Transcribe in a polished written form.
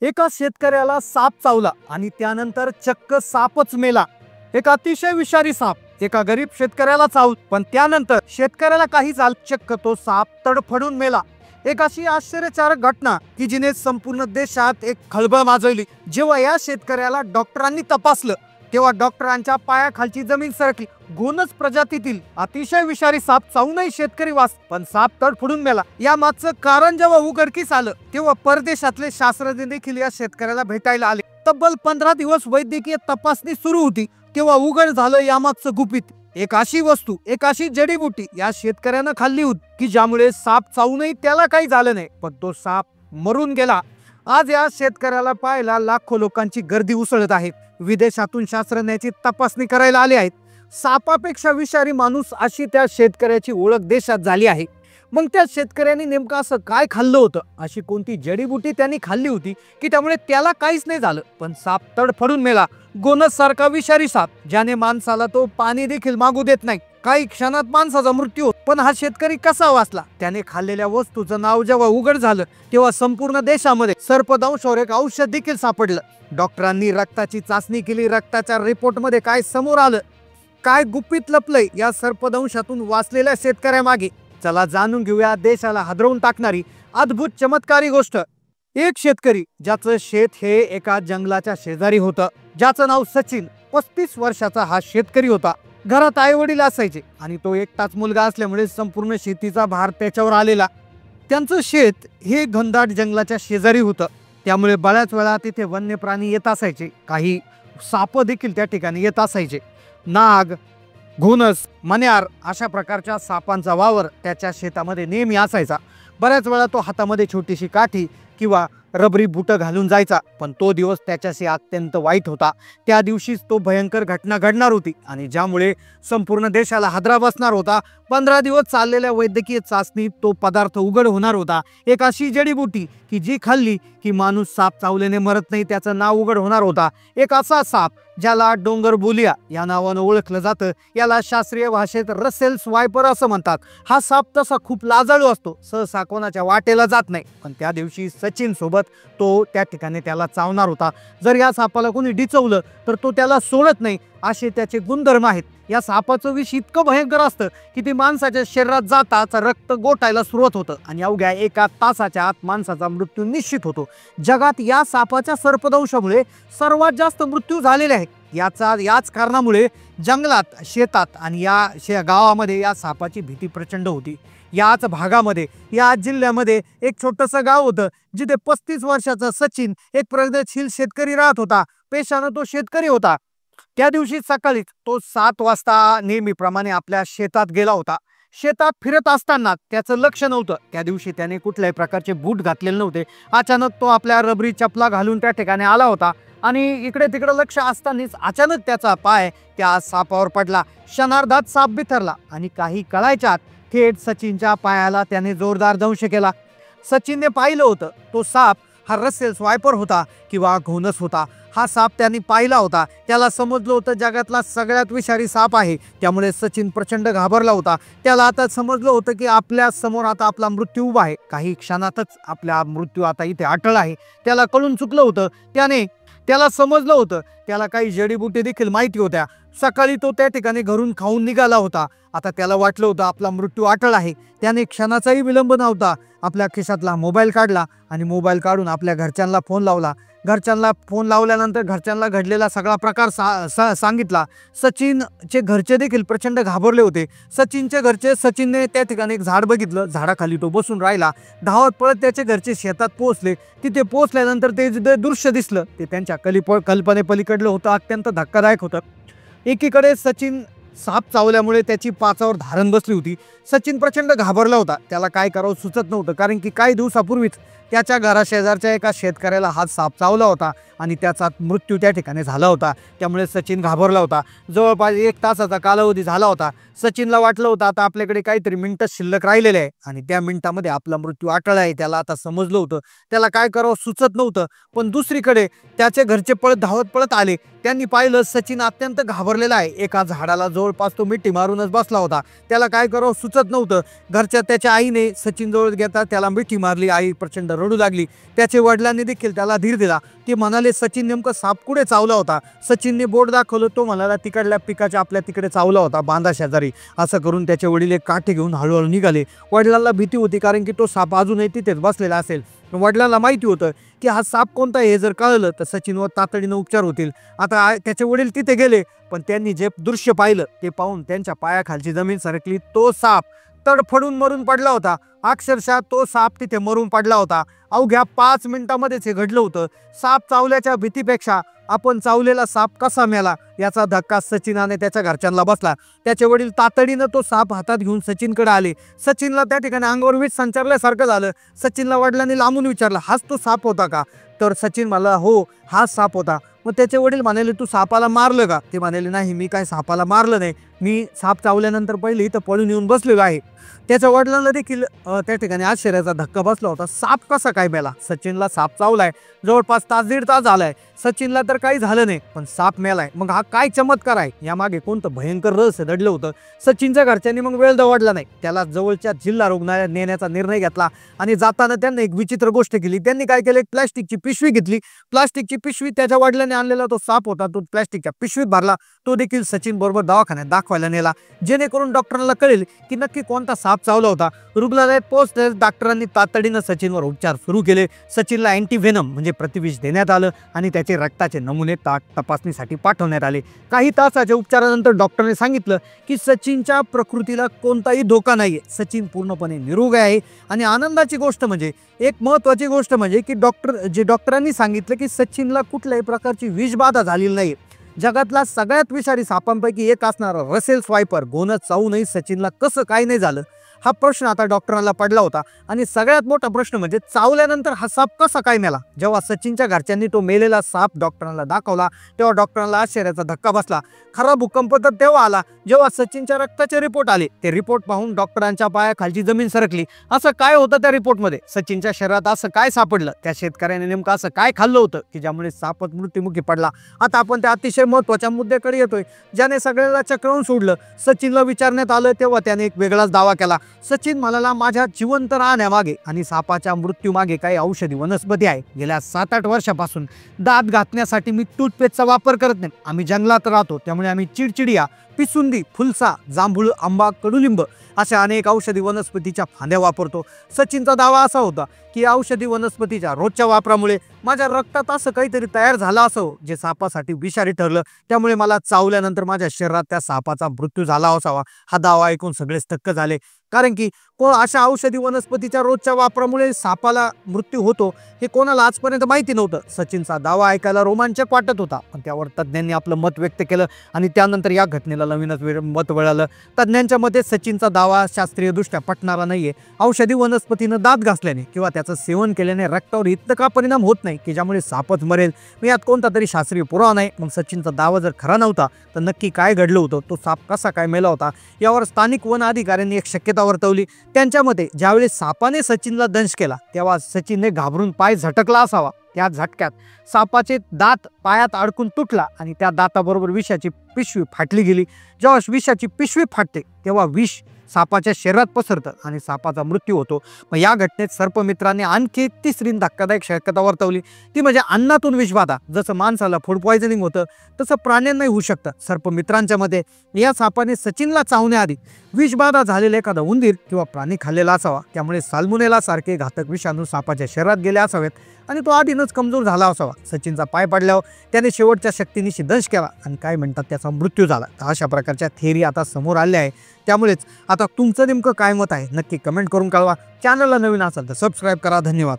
एका शेतकऱ्याला साप चावला आणि त्यानंतर चक्क सापच मेला। एक अतिशय विषारी साप एका गरीब शेतकऱ्याला चावला, पण त्यानंतर शेतकऱ्याला काही झालं, चक्क तो साप तडफडून मेला। एक अशी आश्चर्यकारक घटना की जिने संपूर्ण देशात एक खळबळ माजवली। जेव्हा या शेतकऱ्याला डॉक्टरांनी तपासलं तेव्हा डॉक्टरांच्या पायाखालची जमीन सरकली। गोनस प्रजातीतील अतिशय विषारी साप चावूनही शेतकरी वाचला, पण साप तडफडून मेला। या मागचं कारण जेव्हा उघडकीस आलं तेव्हा परदेशातले शास्त्रज्ञ देखील या शेतकऱ्याला भेटायला आले। तब्बल 15 दिवस वैद्यकीय तपासणी सुरू होती तेव्हा उघड झालं यामागचं गुपित। एक अशी वस्तू, एक अशी जडीबुटी या शेतकऱ्यानं खाल्ली होती की ज्यामुळे साप चावूनही त्याला काही झालं नाही, पण तो साप मरून गेला। आज या शेतकऱ्याला पाहायला लाखो लोकांची गर्दी उसळत आहे। विदेशातून शास्त्रज्ञांची तपासणी करायला आले आहेत। सापापेक्षा विषारी माणूस अशी त्या शेतकऱ्याची ओळख देशात झाली आहे। मग त्या शेतकऱ्यांनी नेमकं असं काय खाल्लं होतं, अशी कोणती जडीबुटी त्यांनी खाल्ली होती की त्यामुळे त्याला काहीच नाही झालं, पण साप तडफडून मेला। गोनस सारखा विषारी साप ज्याने माणसाला तो पाणी देखील मागू देत नाही। काही क्षणात माणसाचा मृत्यू, पण हा शेतकरी कसा वाचला? त्याने खाल्लेल्या वस्तूचं नाव जेव्हा उघड झालं तेव्हा संपूर्ण देशामध्ये सर्पदंशावर एक औषध देखील सापडलं। डॉक्टरांनी रक्ताची चाचणी केली। रक्ताच्या रिपोर्टमध्ये काय समोर आलं, काय गुपित लपलंय या सर्पदंशातून वाचलेल्या शेतकऱ्यामागे? चला जाणून घेऊया देशाला हादरवून टाकणारी अद्भुत चमत्कारी गोष्ट। एक शेतकरी ज्याचं शेत हे एका जंगलाच्या शेजारी होतं, ज्याचं नाव सचिन। 35 वर्षाचा हा शेतकरी होता। घरात आई वडील असायचे आणि तो एकटाच मुलगा असल्यामुळे संपूर्ण शेतीचा भार त्याच्यावर आलेला। त्यांचं शेत हे घनदाट जंगलाच्या शेजारी होतं, त्यामुळे बऱ्याच वेळा तिथे वन्य प्राणी येत असायचे। काही साप देखील त्या ठिकाणी येत असायचे। नाग, घोणस, मण्यार अशा प्रकारच्या सापांचा वावर त्याच्या शेतामध्ये नेहमी असायचा। बऱ्याच वेळा तो हातामध्ये छोटीशी काठी किंवा रबरी बुटं घालून जायचा, पण तो दिवस त्याच्याशी अत्यंत वाईट होता। त्या दिवशीच तो भयंकर घटना घडणार होती आणि ज्यामुळे संपूर्ण देशाला हादरा बसणार होता। 15 दिवस चाललेल्या वैद्यकीय चाचणीत तो पदार्थ उघड होणार होता। एक अशी जडीबुटी की जी खाल्ली की माणूस साप चावल्याने मरत नाही, त्याचं नाव उघड होणार होता। एक असा साप ज्याला डोंगरबोलिया या नावानं ओळखलं जातं। याला शास्त्रीय भाषेत रसेल्स वायपर असं म्हणतात। हा साप तसा खूप लाजाळू असतो, सहसा कोणाच्या वाटेला जात नाही, पण त्या दिवशी सचिन सोबत तो त्या ठिकाणी त्याला चावणार होता। जर या सापाला कोणी डिचवलं तर तो त्याला सोडत नाही, असे त्याचे गुणधर्म आहेत। या सापाचं विष इतकं भयंकर असतं की ते माणसाच्या शरीरात जाताच रक्त गोठायला सुरुवात होतं आणि अवघ्या 1 तासाच्या आत माणसाचा मृत्यू निश्चित होतो। जगात या सापाच्या सर्पदंशामुळे सर्वात जास्त मृत्यू झालेले आहेत। याच कारणामुळे जंगलात, शेतात आणि या गावामध्ये या सापाची भीती प्रचंड होती। याच भागामध्ये, या जिल्ह्यामध्ये एक छोटंसं गाव होतं जिथे 35 वर्षाचा सचिन एक प्रगतशील शेतकरी राहत होता। पेशानं तो शेतकरी होता। त्या दिवशी सकाळीच तो 7 वाजता नेहमीप्रमाणे आपल्या शेतात गेला होता। शेतात फिरत असताना त्याचं लक्ष नव्हतं। त्या दिवशी त्याने कुठल्याही प्रकारचे बूट घातलेले नव्हते। अचानक तो आपल्या रबरी चपला घालून त्या ठिकाणी आला होता आणि इकडे तिकडे लक्ष असतानाच अचानक त्याचा पाय त्या सापावर पडला। क्षणार्धात साप बिथरला आणि काही कळायच्या आत थेट सचिनच्या पायाला त्याने जोरदार दंश केला। सचिनने पाहिलं होतं तो साप हा रसेल्स वायपर होता किंवा घोणस होता। हा साप त्यांनी पाहिला होता। त्याला समजलं होतं जगातला सगळ्यात विषारी साप आहे, त्यामुळे सचिन प्रचंड घाबरला होता। त्याला आता समजलं होतं की आपल्या समोर आता आपला मृत्यू उभा आहे। काही क्षणातच आपला मृत्यू आता इथे अटळ आहे। त्याला कळून चुकलं होतं। त्याला समजलं होतं, त्याला काही जडीबुटी देखील माहिती होत्या। सकाळी तो त्या ठिकाणी घरून खाऊन निघाला होता। आता त्याला वाटलं होतं आपला मृत्यू अटळ आहे। त्याने क्षणाचाही विलंब नव्हता आपल्या खिशातला मोबाईल काढला आणि मोबाईल काढून आपल्या घरच्यांना फोन लावला। घरच्यांना फोन लावल्यानंतर घरच्यांना घडलेला सगळा प्रकार सांगितला। सचिनचे घरचे देखील प्रचंड घाबरले होते। सचिनने त्या ठिकाणी एक झाड बघितलं, झाडाखाली तो बसून राहिला। धावत पळत त्याचे घरचे शेतात पोहोचले। तिथे पोहोचल्यानंतर ते जे दृश्य दिसलं ते त्यांच्या कल्पनेपलीकडलं होतं, अत्यंत धक्कादायक होतं। एकीकडे सचिन साप चावल्यामुळे त्याची पाचावर धारण बसली होती। सचिन प्रचंड घाबरला होता। त्याला काय करावं सुचत नव्हतं, कारण की काही दिवसापूर्वीच त्याच्या घराशेजारच्या एका शेतकऱ्याला हा साप चावला होता आणि त्याचा मृत्यू त्या ठिकाणी झाला होता। त्यामुळे सचिन घाबरला होता। जवळपास 1 तासाचा कालावधी झाला होता। सचिनला वाटलं होतं आता आपल्याकडे काहीतरी मिनिटं शिल्लक राहिलेले आहे आणि त्या मिनिटामध्ये आपला मृत्यू अटळ आहे। त्याला आता समजलं होतं, त्याला काय करावं सुचत नव्हतं। पण दुसरीकडे त्याचे घरचे धावत पळत आले। त्यांनी पाहिलं सचिन अत्यंत घाबरलेला आहे। एका झाडाला जवळपास तो मिठी मारूनच बसला होता। त्याला काय करावं सुचत नव्हतं। त्याच्या आईने सचिन जवळ घेता त्याला मिठी मारली। आई प्रचंड रडू लागली. त्याचे वडिलांनी देखील त्याला धीर दिला. ते म्हणाले, सचिन नेमकं साप कुठे चावला होता? सचिनने बोट दाखवलं. तो म्हणाला, तिकडल्या पिकाच्या आपल्या तिकडे चावला होता, बांधा शेजारी. असं करून त्याचे वडील एक काठी घेऊन हळूहळू निघाले. वडिलांना भीती होती, कारण की तो साप अजूनही तिथेच बसलेला असेल. वडिलांना माहिती होतं की हा साप कोणता आहे, हे जर कळलं तर सचिनवर तातडीनं उपचार होतील. आता त्याचे वडील तिथे गेले, पण त्यांनी जे दृश्य पाहिलं ते पाहून त्यांच्या पायाखालची जमीन सरकली. तो साप तडफडून मरून पडला होता. अक्षरशः तो साप तिथे मरून पडला होता. अवघ्या 5 मिनिटांमध्येच हे घडलं होतं. साप चावल्याच्या भीतीपेक्षा आपण चावलेला साप कसा मेला याचा धक्का सचिनाने त्याच्या घरच्यांना बसला. त्याचे वडील तातडीनं तो साप हातात घेऊन सचिनकडे आले. सचिनला त्या ठिकाणी अंगावर वीज संचारल्यासारखं झालं. सचिनला वडिलांनी लांबून विचारलं, हाच तो साप होता का? तर सचिन म्हणाला, हो हाच साप होता. मग त्याचे वडील म्हणाले, तू सापाला मारलं का? ते म्हणाले, नाही मी काय सापाला मारलं नाही, मी साप चावल्यानंतर पहिले इथं पळून येऊन बसलेलो आहे. त्याच्या वडिलांना देखील त्या ठिकाणी आश्चर्याचा धक्का बसला होता. साप कसा काय मेला? सचिनला साप चावलाय, जवळपास तास दीड तास झालाय. सचिनला तर काही झालं नाही, पण साप मेलाय. मग हा काय चमत्कार आहे? यामागे कोणतं भयंकर रहस्य दडलं होतं? सचिनच्या घरच्यांनी मग वेळ दवडला नाही. त्याला जवळच्या जिल्हा रुग्णालयात नेण्याचा निर्णय घेतला. आणि जाताना त्यांनी एक विचित्र गोष्ट केली. त्यांनी काय केलं, एक प्लॅस्टिकची पिशवी घेतली. प्लास्टिकची पिशवी त्याच्या वडिलांनी आणलेला तो साप होता, तो प्लॅस्टिकच्या पिशवीत भरला. तो देखील सचिन बरोबर दवाखान्यात दाखवायला नेला, जेणेकरून डॉक्टरांना कळेल की नक्की कोणता साप चावला होता. रुग्णालयात पोहोचल्यास डॉक्टरांनी तातडीनं सचिनवर उपचार सुरू केले. सचिनला अँटीव्हेनम म्हणजे प्रतिविष देण्यात आलं आणि त्याचे रक्ताचे नमुने तपासणीसाठी पाठवण्यात आले. काही तासाच्या उपचारानंतर डॉक्टरने सांगितलं की सचिनच्या प्रकृतीला कोणताही धोका नाहीये. सचिन पूर्णपणे निरोगी आहे. आणि आनंदाची गोष्ट म्हणजे, एक महत्त्वाची गोष्ट म्हणजे की डॉक्टरांनी सांगितलं की सचिनला कुठल्याही प्रकारची विषबाधा झालेली नाही. जगातला सगळ्यात विषारी सापांपैकी एक असणारा रसेल स्वायपर गोनस चावूनही सचिनला कसं काय नाही झालं, हा प्रश्न आता डॉक्टरांना पडला होता. आणि सगळ्यात मोठा प्रश्न म्हणजे चावल्यानंतर हा साप कसा काय मेला? जेव्हा सचिनच्या घरच्यांनी तो मेलेला साप डॉक्टरांना दाखवला, तेव्हा डॉक्टरांना आश्चर्याचा धक्का बसला. खरा भूकंप तर तेव्हा आला जेव्हा सचिनच्या रक्ताचे रिपोर्ट आले. ते रिपोर्ट पाहून डॉक्टरांच्या पायाखालची जमीन सरकली. असं काय होतं त्या रिपोर्टमध्ये? सचिनच्या शरीरात असं काय सापडलं? त्या शेतकऱ्याने नेमकं असं काय खाल्लं होतं की ज्यामुळे सापच मृत्युमुखी पडला? आता आपण त्या अतिशय महत्त्वाच्या मुद्द्याकडे येतोय, ज्याने सगळ्याला चक्रावून सोडलं. सचिनला विचारण्यात आलं तेव्हा त्याने एक वेगळाच दावा केला. सचिन म्हणाला, माझ्या जिवंत राहण्यामागे आणि सापाच्या मृत्यूमागे काही औषधी वनस्पती आहे. गेल्या 7-8 वर्षापासून दात घातण्यासाठी मी टूथपेस्टचा वापर करत नाही. आम्ही जंगलात राहतो, त्यामुळे आम्ही चिडचिडिया, पिसुंदी, फुलसा, जांभूळ, आंबा, कडुलिंब अशा अनेक औषधी वनस्पतीच्या फांद्या वापरतो. सचिनचा दावा असा होता की औषधी वनस्पतीच्या रोजच्या वापरामुळे माझ्या रक्तात असं काहीतरी तयार झालं असावं जे सापासाठी विषारी ठरलं. त्यामुळे मला चावल्यानंतर माझ्या शरीरात त्या सापाचा मृत्यू झाला असावा. हा दावा ऐकून सगळेच थक्क झाले, कारण की अशा औषधी वनस्पतीच्या रोजच्या वापरामुळे सापाला मृत्यू होतो हे कोणाला आजपर्यंत माहिती नव्हतं. सचिनचा दावा ऐकायला रोमांचक वाटत होता, पण त्यावर तज्ज्ञांनी आपलं मत व्यक्त केलं आणि त्यानंतर या घटनेला नवीनच मत वळालं. तज्ज्ञांच्या मते सचिनचा दावा शास्त्रीयदृष्ट्या पटणारा नाहीये. औषधी वनस्पतीनं दात घासल्याने किंवा त्याचं सेवन केल्याने रक्तावर इतका परिणाम होत नाही की ज्यामुळे सापच मरेल. यात कोणता तरी शास्त्रीय पुरावा नाही. मग सचिनचा दावा जर खरा नव्हता तर नक्की काय घडलं होतं? तो साप कसा काय मेला होता? यावर स्थानिक वन अधिकाऱ्यांनी एक शक्यता वर्तवली. त्यांच्या मते ज्यावेळेस सापाने सचिनला दंश केला तेव्हा सचिनने घाबरून पाय झटकला असावा. त्या झटक्यात सापाचे दात पायात अडकून तुटला आणि त्या दाताबरोबर विषाची पिशवी फाटली गेली. जेव्हा विषाची पिशवी फाटते तेव्हा विष सापाच्या शरीरात पसरतं आणि सापाचा मृत्यू होतो. मग या घटनेत सर्पमित्रांनी आणखी तिसरी धक्कादायक शक्यता वर्तवली, ती म्हणजे अन्नातून विषबाधा. जसं माणसाला फूड पॉयझनिंग होतं तसं प्राण्यांनाही होऊ शकतं. सर्पमित्रांच्या मध्ये या सापाने सचिनला चावण्याआधी विषबाधा झालेला एखादा उंदीर किंवा प्राणी खाल्लेला असावा. त्यामुळे साल्मोनेला सारखे घातक विषाणू सापाच्या शरीरात गेले असावेत आणि तो आधीच कमजोर झाला असावा. सचिनचा पाय पडल्यावर त्याने शेवटच्या शक्तीनिशी दंश केला आणि काय म्हणतात त्याचा मृत्यू झाला. अशा प्रकारच्या थेअरी आता समोर आल्या आहे. त्यामुळेच आता तुमचं नेमकं काय मत आहे नक्की कमेंट करून कळवा. चॅनलला नवीन असाल तर सबस्क्राईब करा. धन्यवाद.